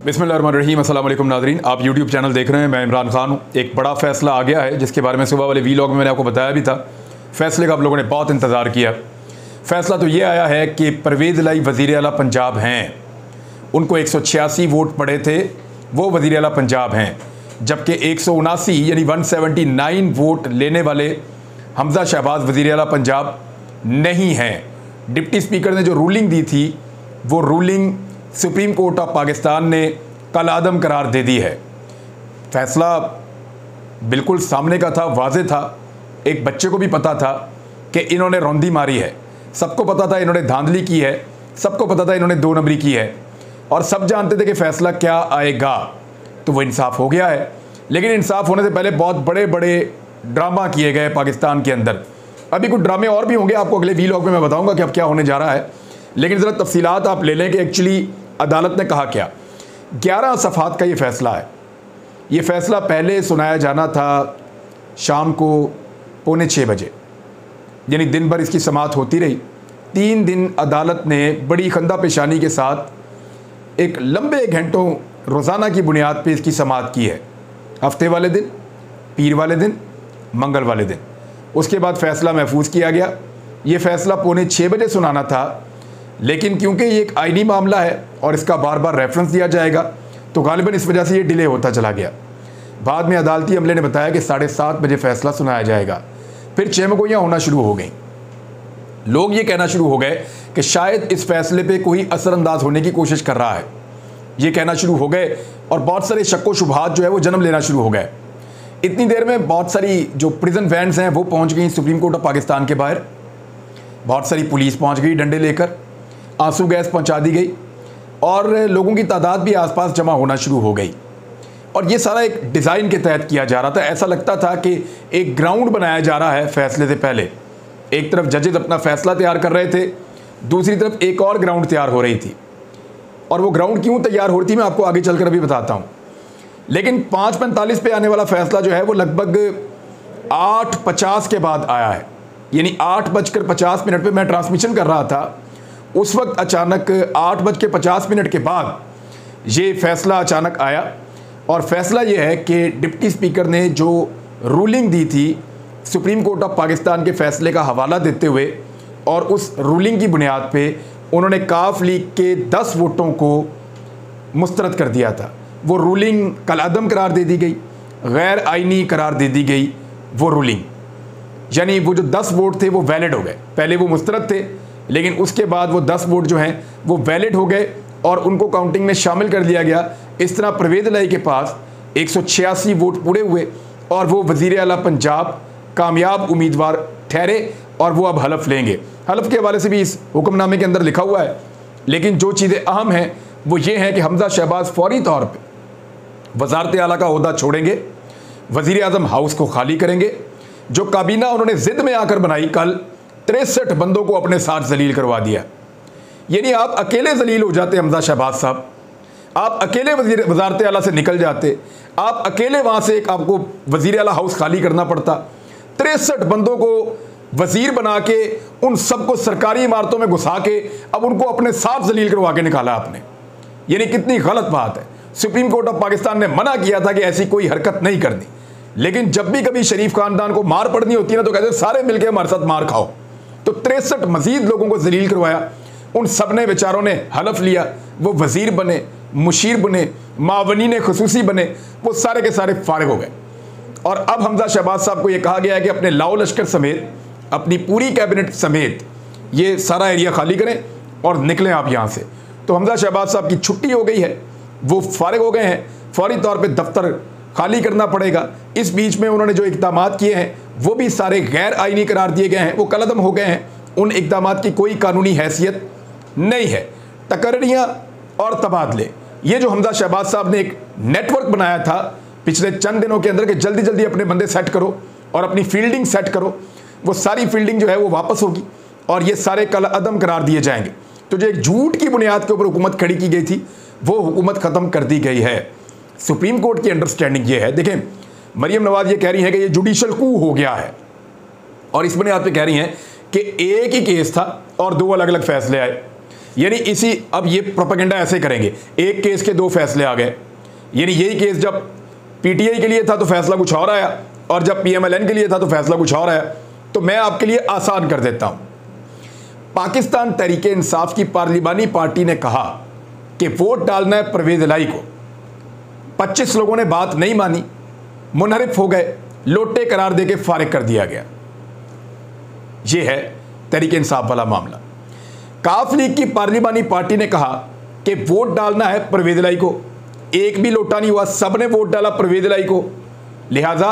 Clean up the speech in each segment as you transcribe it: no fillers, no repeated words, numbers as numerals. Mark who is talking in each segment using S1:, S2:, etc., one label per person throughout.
S1: बिस्मिल्लाहिर्रहमानिर्रहीम। अस्सलाम वालेकुम नाज़रीन, आप यूट्यूब चैनल देख रहे हैं। मैं इमरान खान हूँ। एक बड़ा फ़ैसला आ गया है जिसके बारे में सुबह वाले वीलॉग में मैंने आपको बताया भी था। फ़ैसले का आप लोगों ने बहुत इंतज़ार किया। फ़ैसला तो ये आया है कि परवेज़ इलाही वज़ीर आला पंजाब हैं। उनको 186 वोट पड़े थे, वो वज़ीर आला पंजाब हैं, जबकि 179 यानी 179 वोट लेने वाले हमज़ा शहबाज वज़ीर आला पंजाब नहीं हैं। डिप्टी स्पीकर ने जो रूलिंग दी थी वो ruling supreme court of Pakistan ने कल आदम करार दे दी है। फ़ैसला बिल्कुल सामने का था, वाज़े था। एक बच्चे को भी पता था कि इन्होंने रौंदी मारी है, सबको पता था इन्होंने धांधली की है, सबको पता था इन्होंने दो नंबरी की है, और सब जानते थे कि फ़ैसला क्या आएगा। तो वो इंसाफ हो गया है। लेकिन इंसाफ होने से पहले बहुत बड़े बड़े ड्रामा किए गए पाकिस्तान के अंदर। अभी कुछ ड्रामे और भी होंगे, आपको अगले वीलॉग में मैं बताऊंगा कि अब क्या होने जा रहा है। लेकिन ज़रा तफसीलात आप ले लें कि एक्चुअली अदालत ने कहा क्या। 11 सफ़हात का ये फ़ैसला है। ये फ़ैसला पहले सुनाया जाना था शाम को 5:45 बजे, यानी दिन भर इसकी समाअत होती रही। 3 दिन अदालत ने बड़ी खंदा पेशानी के साथ एक लंबे घंटों रोज़ाना की बुनियाद पर इसकी समाअत की है। हफ्ते वाले दिन, पीर वाले दिन, मंगल वाले दिन। उसके बाद फ़ैसला महफूज किया गया। ये फ़ैसला 5:45 बजे सुनाना था, लेकिन क्योंकि ये एक आईनी मामला है और इसका बार बार रेफरेंस दिया जाएगा, तो गालिबन इस वजह से ये डिले होता चला गया। बाद में अदालती अमले ने बताया कि 7:30 बजे फ़ैसला सुनाया जाएगा। फिर चहमगोइयाँ होना शुरू हो गई। लोग ये कहना शुरू हो गए कि शायद इस फैसले पे कोई असरअंदाज होने की कोशिश कर रहा है। ये कहना शुरू हो गए और बहुत सारे शक व शुबहात जो है वो जन्म लेना शुरू हो गए। इतनी देर में बहुत सारी जो प्रिजन वैन्स हैं वो पहुँच गई सुप्रीम कोर्ट ऑफ पाकिस्तान के बाहर। बहुत सारी पुलिस पहुँच गई डंडे लेकर, आंसू गैस पहुंचा दी गई और लोगों की तादाद भी आसपास जमा होना शुरू हो गई। और ये सारा एक डिज़ाइन के तहत किया जा रहा था। ऐसा लगता था कि एक ग्राउंड बनाया जा रहा है फ़ैसले से पहले। एक तरफ जजेस अपना फ़ैसला तैयार कर रहे थे, दूसरी तरफ एक और ग्राउंड तैयार हो रही थी। और वो ग्राउंड क्यों तैयार हो रही थी मैं आपको आगे चलकर अभी बताता हूँ। लेकिन 5:45 पे आने वाला फ़ैसला जो है वो लगभग 8:50 के बाद आया है, यानी 8:50 पे मैं ट्रांसमिशन कर रहा था। उस वक्त अचानक 8:50 के बाद ये फ़ैसला अचानक आया। और फ़ैसला ये है कि डिप्टी स्पीकर ने जो रूलिंग दी थी सुप्रीम कोर्ट ऑफ पाकिस्तान के फ़ैसले का हवाला देते हुए, और उस रूलिंग की बुनियाद पे उन्होंने काफ लीग के 10 वोटों को मुस्तरद कर दिया था। वो रूलिंग कल अदम करार दे दी गई, गैर आइनी करार दे दी गई वो रूलिंग। यानी वो जो 10 वोट थे वो वैलिड हो गए। पहले वो मुस्तरद थे, लेकिन उसके बाद वो 10 वोट जो हैं वो वैलिड हो गए और उनको काउंटिंग में शामिल कर लिया गया। इस तरह परवेज़ इलाही के पास 186 वोट पूरे हुए और वो वज़ीर आला पंजाब कामयाब उम्मीदवार ठहरे और वो अब हलफ लेंगे। हलफ के हवाले से भी इस हुक्मनामे के अंदर लिखा हुआ है। लेकिन जो चीज़ें अहम हैं वो ये हैं कि हमज़ा शहबाज फौरी तौर पर वज़ारत आला का ओहदा छोड़ेंगे, वज़ीर आज़म हाउस को खाली करेंगे। जो काबीना उन्होंने ज़िद में आकर बनाई, कल 63 बंदों को अपने साथ जलील करवा दिया। यानी आप अकेले जलील हो जाते हमज़ा शहबाज साहब, आप अकेले वज़ारत आला से निकल जाते, आप अकेले वहाँ से एक आपको वज़ीर आला हाउस खाली करना पड़ता। 63 बंदों को वज़ीर बना के उन सबको सरकारी इमारतों में घुसा के अब उनको अपने साथ जलील करवा के निकाला आपने। यानी कितनी गलत बात है। सुप्रीम कोर्ट ऑफ पाकिस्तान ने मना किया था कि ऐसी कोई हरकत नहीं करनी, लेकिन जब भी कभी शरीफ खानदान को मार पड़नी होती है ना तो कहते सारे मिलकर हमारे साथ मार खाओ। तो 63 मजीद लोगों को जलील करवाया। उन सब ने बेचारों ने हलफ लिया, वो वज़ीर बने, मुशीर बने, मावनीन खसूसी बने, वो सारे के सारे फारिग हो गए। और अब हमज़ा शहबाज साहब को ये कहा गया है कि अपने लाओ लश्कर समेत, अपनी पूरी कैबिनेट समेत ये सारा एरिया खाली करें और निकलें आप यहाँ से। तो हमज़ा शहबाज साहब की छुट्टी हो गई है, वो फारिग हो गए हैं, फौरी तौर पर दफ्तर खाली करना पड़ेगा। इस बीच में उन्होंने जो इक़दाम किए हैं वो भी सारे गैर आइनी करार दिए गए हैं, वो कलअदम हो गए हैं। उन इक़दाम की कोई कानूनी हैसियत नहीं है। तकर्रियाँ और तबादले, ये जो हमज़ा शहबाज साहब ने एक नेटवर्क बनाया था पिछले चंद दिनों के अंदर कि जल्दी जल्दी अपने बंदे सेट करो और अपनी फील्डिंग सेट करो, वो सारी फील्डिंग जो है वो वापस होगी और ये सारे कलअदम करार दिए जाएंगे। तो जो एक झूठ की बुनियाद के ऊपर हुकूमत खड़ी की गई थी वो हुकूमत ख़त्म कर दी गई है। सुप्रीम कोर्ट की अंडरस्टैंडिंग ये है, देखें मरीम नवाज ये कह रही है कि ये जुडिशल कू हो गया है, और इस बुनियाद पे कह रही हैं कि एक ही केस था और 2 अलग अलग फैसले आए। यानी इसी, अब ये प्रोपेगेंडा ऐसे करेंगे, एक केस के 2 फैसले आ गए, यानी यही केस जब पीटीआई के लिए था तो फैसला कुछ और आया, और जब पीएमएलएन के लिए था तो फैसला कुछ और आया। तो मैं आपके लिए आसान कर देता हूं। पाकिस्तान तहरीके इंसाफ की पार्लिमानी पार्टी ने कहा कि वोट डालना है परवेज इलाही को। 25 लोगों ने बात नहीं मानी, मुनहरिफ हो गए, लोटे करार देके फारिग कर दिया गया। यह है तहरीके इंसाफ वाला मामला। काफ लीग की पार्लिमानी पार्टी ने कहा कि वोट डालना है परवेज इलाही को। एक भी लोटा नहीं हुआ, सबने वोट डाला परवेज इलाही को, लिहाजा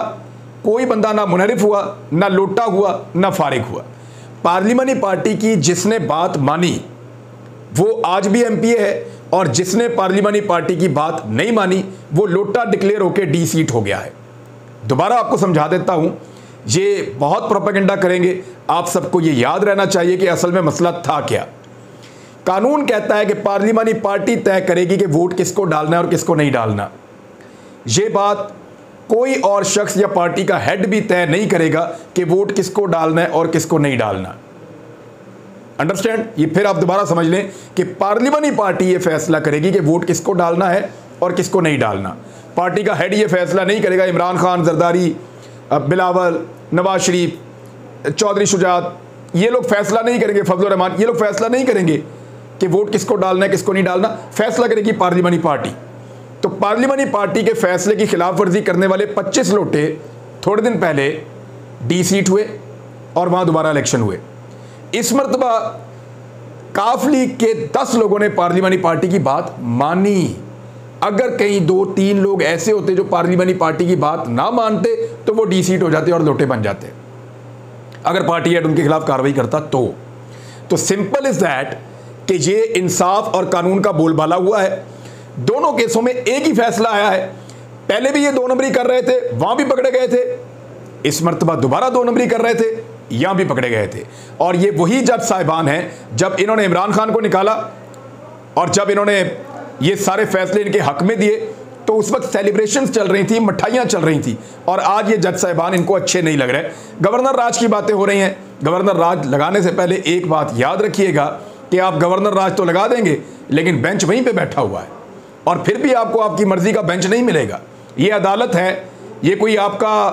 S1: कोई बंदा ना मुनहरिफ हुआ, ना लोटा हुआ, ना फारिग हुआ। पार्लिमानी पार्टी की जिसने बात मानी वो आज भी एमपीए है, और जिसने पार्लिमानी पार्टी की बात नहीं मानी वो लोटा डिक्लेयर होकर डी सीट हो गया है। दोबारा आपको समझा देता हूं, ये बहुत प्रोपेगेंडा करेंगे, आप सबको ये याद रहना चाहिए कि असल में मसला था क्या। कानून कहता है कि पार्लिमानी पार्टी तय करेगी कि वोट किसको डालना है और किसको नहीं डालना। ये बात कोई और शख्स या पार्टी का हेड भी तय नहीं करेगा कि वोट किसको डालना है और किसको नहीं डालना। अंडरस्टैंड? ये फिर आप दोबारा समझ लें कि पार्लिमानी पार्टी ये फैसला करेगी कि वोट किसको डालना है और किसको नहीं डालना। पार्टी का हेड ये फैसला नहीं करेगा, इमरान खान, जरदारी, बिलावल, नवाज शरीफ, चौधरी शुजात, ये लोग फैसला नहीं करेंगे, फजलुर रहमान, ये लोग फैसला नहीं करेंगे कि वोट किसको डालना है किसको नहीं डालना। फैसला करेगी पार्लिमानी पार्टी। तो पार्लिमानी पार्टी के फैसले की खिलाफ वर्जी करने वाले 25 लोटे थोड़े दिन पहले डी सीट हुए और वहां दोबारा इलेक्शन हुए। इस मरतबा काफ लीग के 10 लोगों ने पार्लिमानी पार्टी की बात मानी। अगर कहीं 2-3 लोग ऐसे होते जो पार्लिमानी पार्टी की बात ना मानते तो वो डी सीट हो जाते और लोटे बन जाते, अगर पार्टी हेड उनके खिलाफ कार्रवाई करता तो सिंपल इज दैट कि ये इंसाफ और कानून का बोलबाला हुआ है। दोनों केसों में एक ही फैसला आया है। पहले भी ये 2 नंबरी कर रहे थे, वहां भी पकड़े गए थे, इस मरतबा दोबारा 2 नंबरी कर रहे थे, यहां भी पकड़े गए थे। और ये वही जज साहिबान हैं जब इन्होंने इमरान खान को निकाला और जब इन्होंने ये सारे फैसले इनके हक में दिए तो उस वक्त सेलिब्रेशंस चल रही थी, मिठाइयां चल रही थी, और आज ये जज साहिबान इनको अच्छे नहीं लग रहे। गवर्नर राज की बातें हो रही हैं। गवर्नर राज लगाने से पहले एक बात याद रखिएगा कि आप गवर्नर राज तो लगा देंगे लेकिन बेंच वहीं पे बैठा हुआ है, और फिर भी आपको आपकी मर्जी का बेंच नहीं मिलेगा। ये अदालत है, ये कोई आपका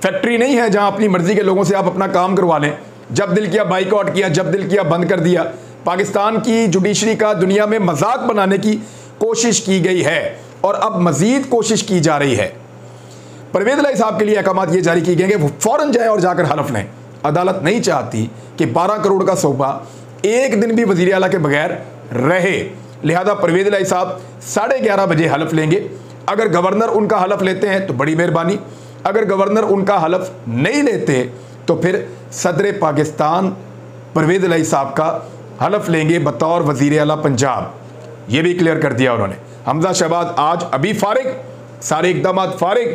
S1: फैक्ट्री नहीं है जहां अपनी मर्जी के लोगों से आप अपना काम करवा लें। जब दिल किया बाइकआउट किया, जब दिल किया बंद कर दिया। पाकिस्तान की जुडिशरी का दुनिया में मजाक बनाने की कोशिश की गई है और अब मजीद कोशिश की जा रही है। परवेज इलाही साहब के लिए अहकाम ये जारी किए गए कि वो फौरन जाए और जाकर हलफ लें। अदालत नहीं चाहती कि 12 करोड़ का सौदा एक दिन भी वजीर आला के बगैर रहे, लिहाजा परवेज इलाही साहब 11:30 बजे हलफ लेंगे। अगर गवर्नर उनका हलफ लेते हैं तो बड़ी मेहरबानी, अगर गवर्नर उनका हलफ नहीं लेते तो फिर सदर पाकिस्तान परवेज इलाही साहब का हलफ लेंगे बतौर वजीर आला पंजाब। ये भी क्लियर कर दिया उन्होंने। हमजा शहबाज आज अभी फारिग, सारे इकदाम फारिग,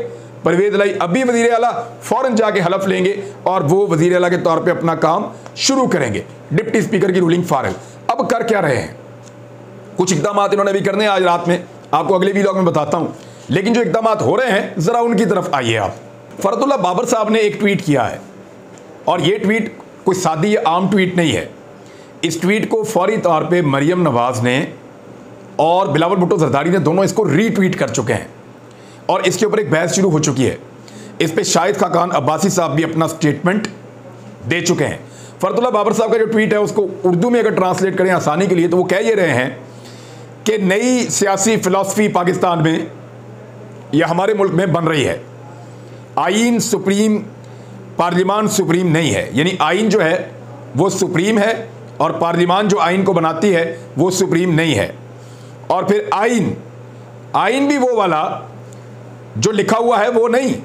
S1: परवेज इलाही अभी वजीर आला, फौरन जाके हलफ लेंगे और वो वजीर आला के तौर पे अपना काम शुरू करेंगे। डिप्टी स्पीकर की रूलिंग फारिग। अब कर क्या रहे हैं? कुछ इकदाम इन्होंने भी करने आज रात में, आपको अगले वीडियो में बताता हूं, लेकिन जो इकदाम हो रहे हैं जरा उनकी तरफ आइए आप। फरदुल्लाह बाबर साहब ने एक ट्वीट किया है और ये ट्वीट कोई सादी आम ट्वीट नहीं है। इस ट्वीट को फौरी तौर पे मरियम नवाज ने और बिलावल भुट्टो जरदारी ने दोनों इसको रीट्वीट कर चुके हैं और इसके ऊपर एक बहस शुरू हो चुकी है। इस पे शाहिद खाकान अब्बासी साहब भी अपना स्टेटमेंट दे चुके हैं। फरदुल्लाह बाबर साहब का जो ट्वीट है उसको उर्दू में अगर ट्रांसलेट करें आसानी के लिए तो वो कह ये रहे हैं कि नई सियासी फिलॉसफी पाकिस्तान में या हमारे मुल्क में बन रही है। आइन सुप्रीम, पार्लिमान सुप्रीम नहीं है, यानी आइन जो है वो सुप्रीम है और पार्लिमान जो आइन को बनाती है वो सुप्रीम नहीं है। और फिर आइन भी वो वाला जो लिखा हुआ है वो नहीं,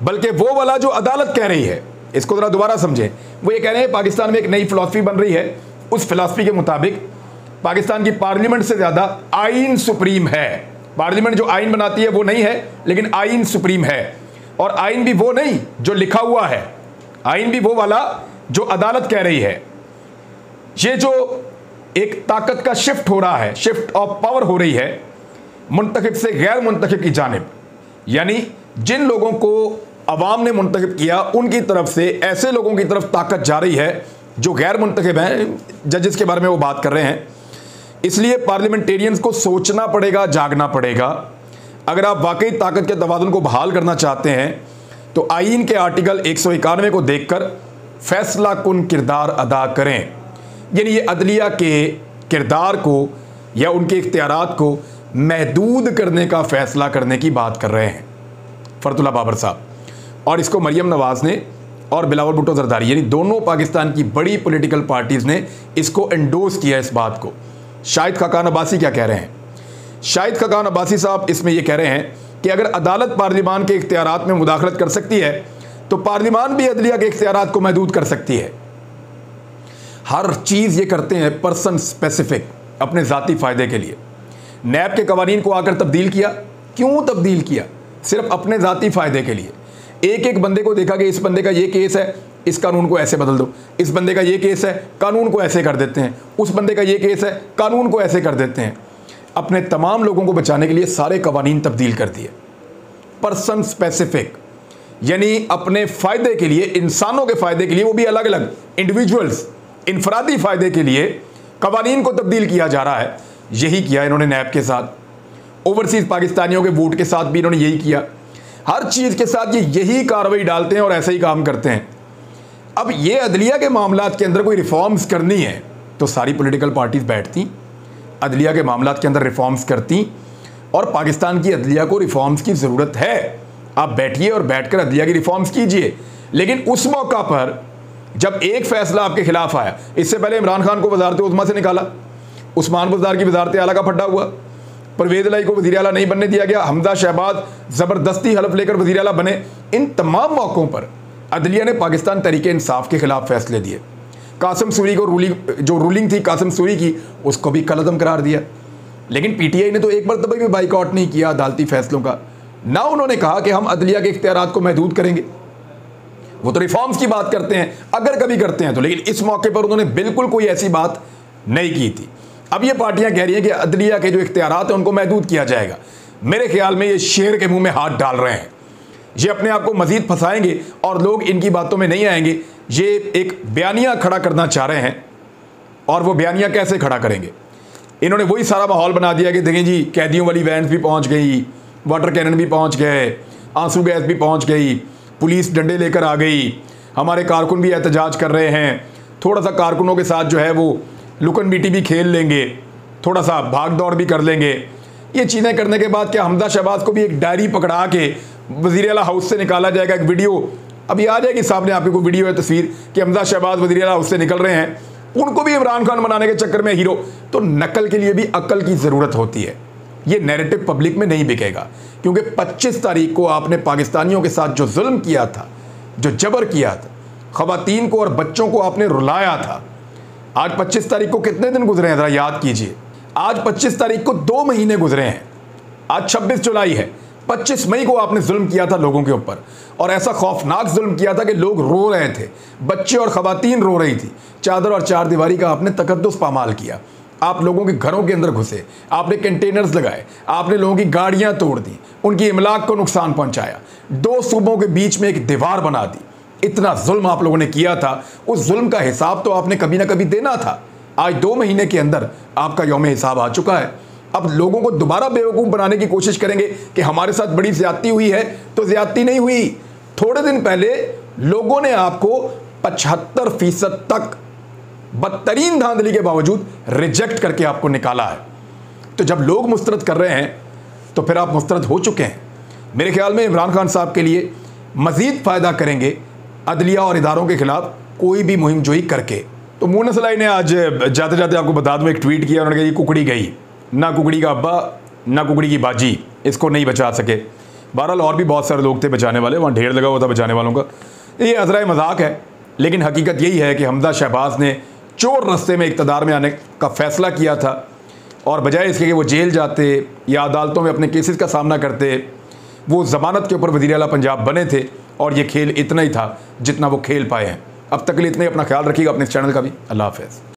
S1: बल्कि वो वाला जो अदालत कह रही है। इसको जरा दोबारा समझें। वो ये कह रहे हैं पाकिस्तान में एक नई फिलॉसफी बन रही है, उस फिलॉसफी के मुताबिक पाकिस्तान की पार्लियामेंट से ज्यादा आइन सुप्रीम है। पार्लियामेंट जो आइन बनाती है वो नहीं है, लेकिन आइन सुप्रीम है। और आइन भी वो नहीं जो लिखा हुआ है, आइन भी वो वाला जो अदालत कह रही है। ये जो एक ताकत का शिफ्ट हो रहा है, शिफ्ट ऑफ पावर हो रही है मुंतखब से गैर मुंतखब की जानिब, यानी जिन लोगों को अवाम ने मुंतखब किया उनकी तरफ से ऐसे लोगों की तरफ ताकत जा रही है जो गैर मुंतखब हैं। जजेस के बारे में वो बात कर रहे हैं इसलिए पार्लियामेंटेरियंस को सोचना पड़ेगा, जागना पड़ेगा। अगर आप वाकई ताकत के तवाज़ुन को बहाल करना चाहते हैं तो आईन के आर्टिकल 191 को देखकर फैसला कुन किरदार अदा करें। यानी ये अदलिया के किरदार को या उनके इख्तियारात को महदूद करने का फैसला करने की बात कर रहे हैं फरतुल्लाह बाबर साहब, और इसको मरियम नवाज़ ने और बिलावल भुट्टो जरदारी यानी दोनों पाकिस्तान की बड़ी पॉलिटिकल पार्टीज़ ने इसको एंडोर्स किया इस बात को। शाहिद खाकान अब्बासी क्या कह रहे हैं? शाहिद खाकान अब्बासी साहब इसमें यह कह रहे हैं कि अगर अदालत पार्लिमान के इख्तियारात में मुदाखलत कर सकती है तो पार्लिमान भी अदलिया के इख्तियारात को महदूद कर सकती है। हर चीज़ ये करते हैं पर्सन स्पेसिफिक, अपने ज़ाती फ़ायदे के लिए। नैब के कवानीन को आकर तब्दील किया, क्यों तब्दील किया? सिर्फ अपने ज़ाती फ़ायदे के लिए। एक एक बंदे को देखा कि इस बंदे का ये केस है, इस कानून को ऐसे बदल दो, इस बंदे का ये केस है, कानून को ऐसे कर देते हैं, उस बंदे का ये केस है, कानून को ऐसे कर देते हैं। अपने तमाम लोगों को बचाने के लिए सारे कवानीन तब्दील कर दिए। पर्सन स्पेसिफिक यानी अपने फ़ायदे के लिए, इंसानों के फ़ायदे के लिए, वो भी अलग अलग इंडिविजुअल्स, इनफरादी फ़ायदे के लिए कवानीन को तब्दील किया जा रहा है। यही किया इन्होंने नैब के साथ, ओवरसीज़ पाकिस्तानियों के वोट के साथ भी इन्होंने यही किया। हर चीज़ के साथ ये यही कार्रवाई डालते हैं और ऐसे ही काम करते हैं। अब ये अदलिया के मामलात के अंदर कोई रिफॉर्म्स करनी है तो सारी पॉलिटिकल पार्टीज बैठती, अदलिया के मामलात के अंदर रिफॉर्म्स करती, और पाकिस्तान की अदलिया को रिफॉर्म्स की ज़रूरत है। आप बैठिए और बैठकर अदलिया की रिफॉर्म्स कीजिए। लेकिन उस मौका पर जब एक फैसला आपके खिलाफ आया, इससे पहले इमरान खान को वजारत उज़्मा से निकाला, उस्मान बुज़दार की वजारत आला का फड्डा हुआ, परवेज़ इलाही को वज़ीर आला नहीं बनने दिया गया, हमजा शहबाज ज़बरदस्ती हलफ लेकर वज़ीर आला बने। इन तमाम मौक़ों पर अदलिया ने पाकिस्तान तरीके इंसाफ के खिलाफ फैसले दिए। कासिम सूरी को रूलिंग थी कासिम सूरी की, उसको भी कलअदम करार दिया। लेकिन पीटीआई ने तो एक मरतबा भी बाइकआउट नहीं किया अदालती फैसलों का। ना उन्होंने कहा कि हम अदलिया के इख्तियारात को महदूद करेंगे। वो तो रिफॉर्म्स की बात करते हैं अगर कभी करते हैं तो, लेकिन इस मौके पर उन्होंने बिल्कुल कोई ऐसी बात नहीं की थी। अब ये पार्टियां कह रही हैं कि अदलिया के जो इख्तियारात हैं उनको महदूद किया जाएगा। मेरे ख्याल में ये शेर के मुंह में हाथ डाल रहे हैं। ये अपने आप को मजीद फंसाएंगे और लोग इनकी बातों में नहीं आएंगे। ये एक बयानिया खड़ा करना चाह रहे हैं, और वो बयानिया कैसे खड़ा करेंगे? इन्होंने वही सारा माहौल बना दिया कि देखें जी, कैदियों वाली वैन भी पहुंच गई, वाटर कैनन भी पहुंच गए, आंसू गैस भी पहुंच गई, पुलिस डंडे लेकर आ गई, हमारे कारकुन भी एहतजाज कर रहे हैं, थोड़ा सा कारकुनों के साथ जो है वो लुकन बीटी भी खेल लेंगे, थोड़ा सा भाग दौड़ भी कर लेंगे। ये चीज़ें करने के बाद क्या हमजा शहबाज को भी एक डायरी पकड़ा के वज़ीर आला हाउस से निकाला जाएगा? एक वीडियो अभी आ जाएगी सामने, आपको कोई वीडियो है, तस्वीर कि हमजा शहबाज वज़ीर आला हाउस से निकल रहे हैं, उनको भी इमरान खान बनाने के चक्कर में हीरो। तो नकल के लिए भी अक्ल की ज़रूरत होती है। ये नैरेटिव पब्लिक में नहीं बिकेगा, क्योंकि 25 तारीख को आपने पाकिस्तानियों के साथ जो जुल्म किया था, जो जबर किया था, ख़वातीन को और बच्चों को आपने रुलाया था। आज 25 तारीख को कितने दिन गुजरे हैं ज़रा याद कीजिए। आज 25 तारीख को 2 महीने गुजरे हैं। आज 26 जुलाई है। 25 मई को आपने जुल्म किया था लोगों के ऊपर, और ऐसा खौफनाक जुल्म किया था कि लोग रो रहे थे, बच्चे और ख़वातीन रो रही थी। चादर और चार दीवारी का आपने तकद्दुस पामाल किया। आप लोगों के घरों के अंदर घुसे, आपने कंटेनर्स लगाए, आपने लोगों की गाड़ियां तोड़ दी, उनकी इमलाक को नुकसान पहुंचाया, 2 सूबों के बीच में एक दीवार बना दी। इतना जुल्म आप लोगों ने किया था, उस जुल्म का हिसाब तो आपने कभी ना कभी देना था। आज 2 महीने के अंदर आपका यौम हिसाब आ चुका है। अब लोगों को दोबारा बेवकूफ़ बनाने की कोशिश करेंगे कि हमारे साथ बड़ी ज़्यादती हुई है, तो ज़्यादती नहीं हुई। थोड़े दिन पहले लोगों ने आपको 75% तक बदतरीन धांधली के बावजूद रिजेक्ट करके आपको निकाला है। तो जब लोग मुस्तरद कर रहे हैं तो फिर आप मुस्तरद हो चुके हैं। मेरे ख्याल में इमरान खान साहब के लिए मज़ीद फ़ायदा करेंगे अदलिया और इदारों के ख़िलाफ़ कोई भी मुहिम जोई करके। तो मूनस इलाही ने आज जाते जाते आपको बता दूँ एक ट्वीट किया, उन्होंने कहा ये कुकड़ी गई, ना कुकड़ी का अब्बा ना कुकड़ी की बाजी, इसको नहीं बचा सके। बहरहाल और भी बहुत सारे लोग थे बचाने वाले, वहाँ ढेर लगा हुआ था बचाने वालों का। ये अज़रा मजाक है, लेकिन हकीकत यही है कि हमजा शहबाज ने चोर रास्ते में इक़्तिदार में आने का फ़ैसला किया था, और बजाय इसके कि वो जेल जाते या अदालतों में अपने केसेस का सामना करते, वो ज़मानत के ऊपर वज़ीर आला पंजाब बने थे। और ये खेल इतना ही था जितना वो खेल पाए हैं। अब तक के लिए इतना ही। अपना ख्याल रखिएगा, अपने इस चैनल का भी। अल्लाह हाफ़िज़।